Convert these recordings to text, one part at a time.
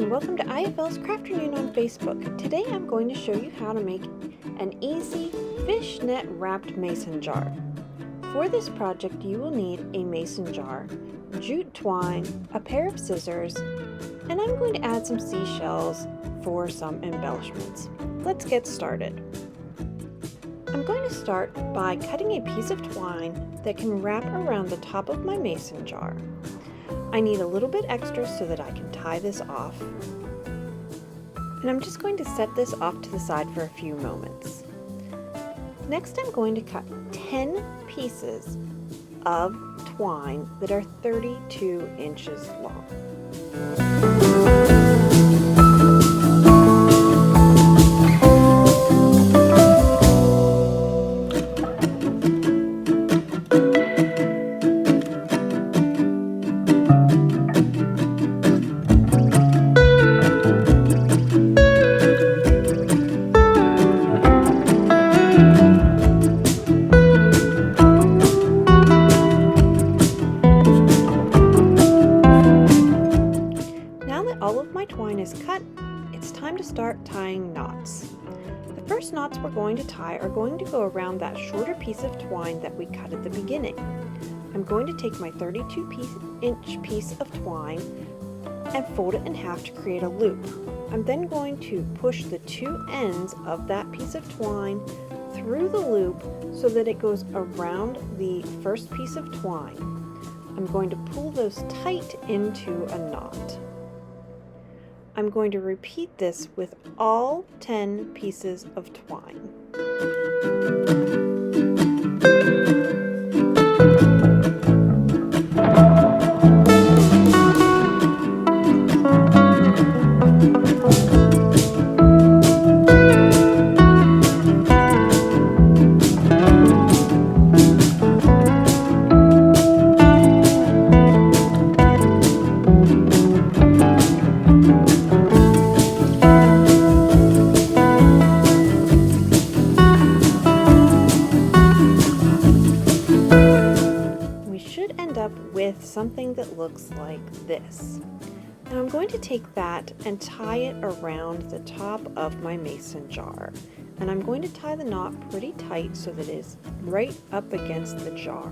and welcome to IFL's Crafternoon on Facebook. Today I'm going to show you how to make an easy fishnet wrapped mason jar. For this project you will need a mason jar, jute twine, a pair of scissors, and I'm going to add some seashells for some embellishments. Let's get started. I'm going to start by cutting a piece of twine that can wrap around the top of my mason jar. I need a little bit extra so that I can tie this off. And I'm just going to set this off to the side for a few moments. Next I'm going to cut 10 pieces of twine that are 32 inches long. All of my twine is cut, it's time to start tying knots. The first knots we're going to tie are going to go around that shorter piece of twine that we cut at the beginning. I'm going to take my 32-inch piece of twine and fold it in half to create a loop. I'm then going to push the two ends of that piece of twine through the loop so that it goes around the first piece of twine. I'm going to pull those tight into a knot. I'm going to repeat this with all 10 pieces of twine. With something that looks like this. And I'm going to take that and tie it around the top of my mason jar. And I'm going to tie the knot pretty tight so that it is right up against the jar.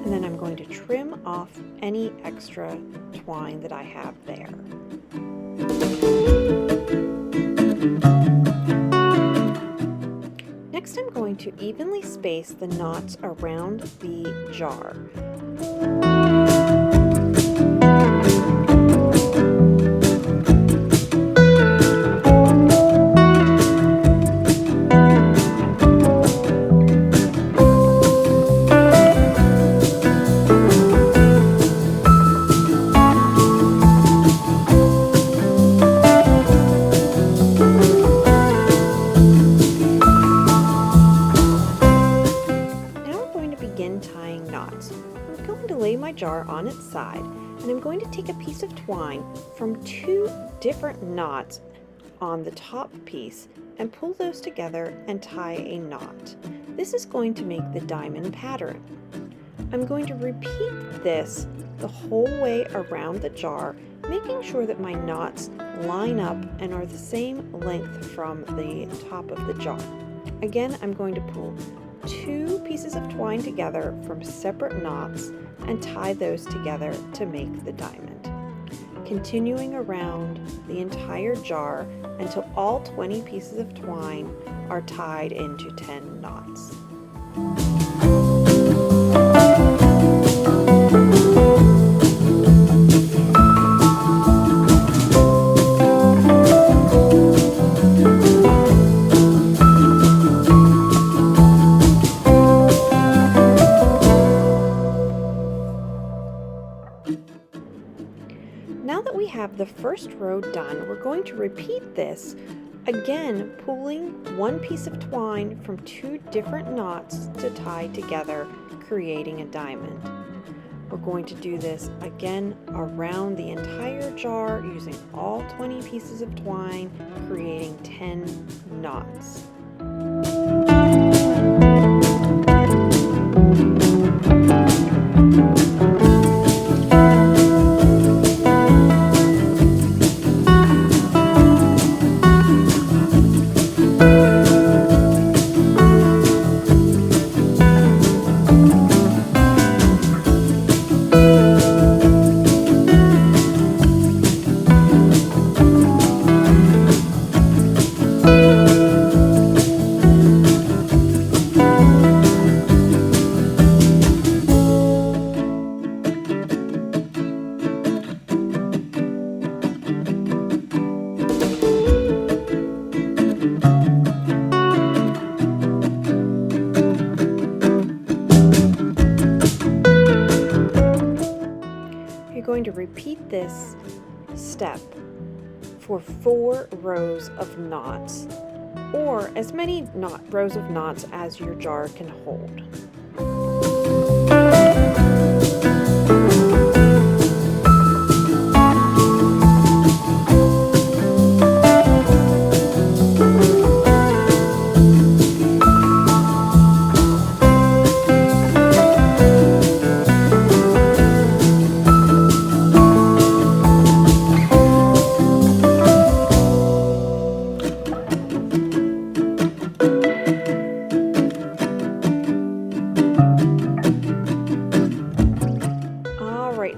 And then I'm going to trim off any extra twine that I have there. Next, I'm going to evenly space the knots around the jar. Tying knots. I'm going to lay my jar on its side and I'm going to take a piece of twine from two different knots on the top piece and pull those together and tie a knot. This is going to make the diamond pattern. I'm going to repeat this the whole way around the jar, making sure that my knots line up and are the same length from the top of the jar. Again, I'm going to pull two pieces of twine together from separate knots and tie those together to make the diamond. Continuing around the entire jar until all 20 pieces of twine are tied into 10 knots. Now that we have the first row done, we're going to repeat this, again pulling one piece of twine from two different knots to tie together, creating a diamond. We're going to do this again around the entire jar using all 20 pieces of twine, creating 10 knots. going to repeat this step for 4 rows of knots, or as many rows of knots as your jar can hold.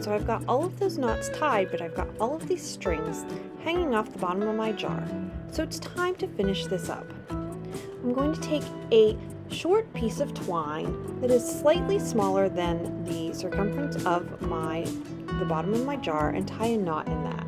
So I've got all of those knots tied, but I've got all of these strings hanging off the bottom of my jar. So it's time to finish this up. I'm going to take a short piece of twine that is slightly smaller than the circumference of the bottom of my jar and tie a knot in that.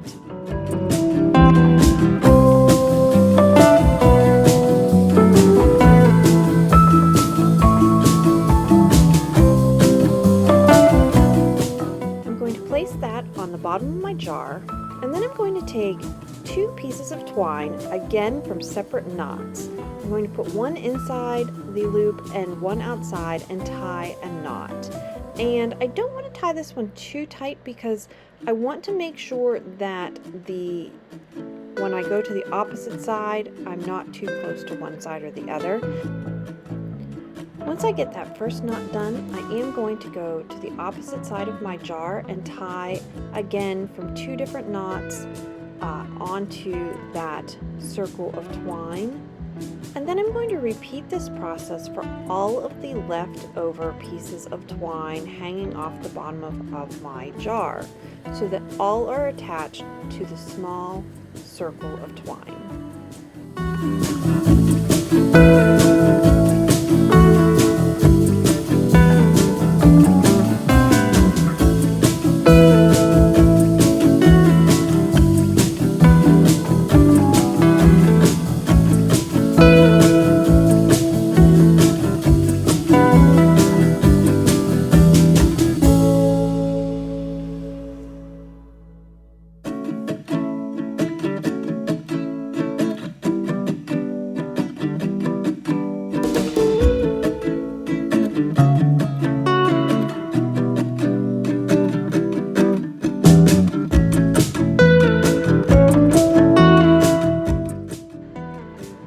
On the bottom of my jar, and then I'm going to take 2 pieces of twine, again from separate knots. I'm going to put one inside the loop and one outside and tie a knot. And I don't want to tie this one too tight because I want to make sure that when I go to the opposite side, I'm not too close to one side or the other. Once I get that first knot done, I am going to go to the opposite side of my jar and tie again from 2 different knots onto that circle of twine. And then I'm going to repeat this process for all of the leftover pieces of twine hanging off the bottom of my jar, so that all are attached to the small circle of twine.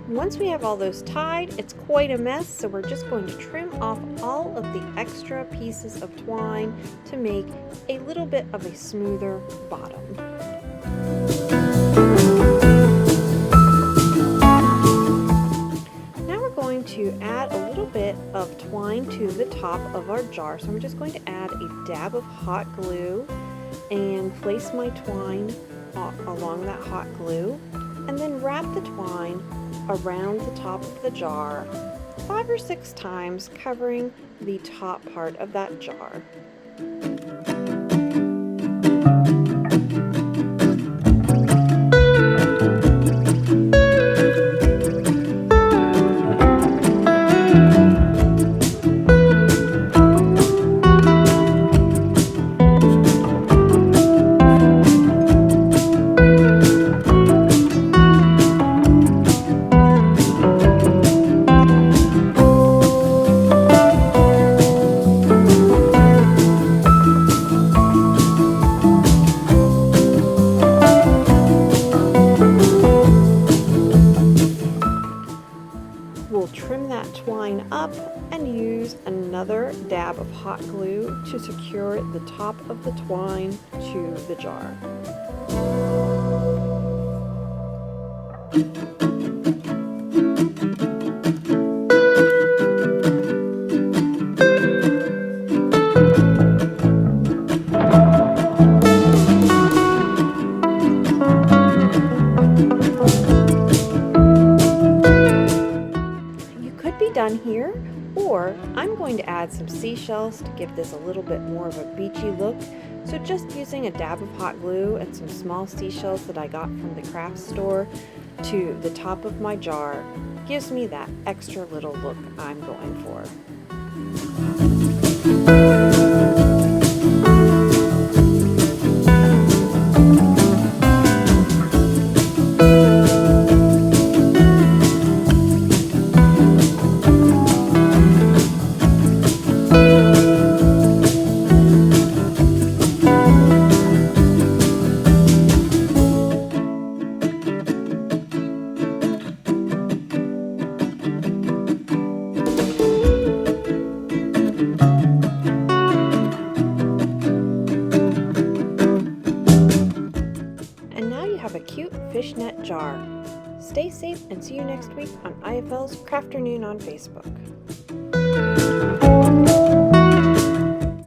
Once we have all those tied, it's quite a mess, so we're just going to trim off all of the extra pieces of twine to make a little bit of a smoother bottom. Now we're going to add a little bit of twine to the top of our jar, so I'm just going to add a dab of hot glue and place my twine along that hot glue, and then wrap the twine around the top of the jar 5 or 6 times, covering the top part of that jar. We'll trim that twine up and use another dab of hot glue to secure the top of the twine to the jar. Done here, or I'm going to add some seashells to give this a little bit more of a beachy look. So just using a dab of hot glue and some small seashells that I got from the craft store to the top of my jar gives me that extra little look I'm going for. jar. Stay safe and see you next week on IFL's Crafternoon on Facebook.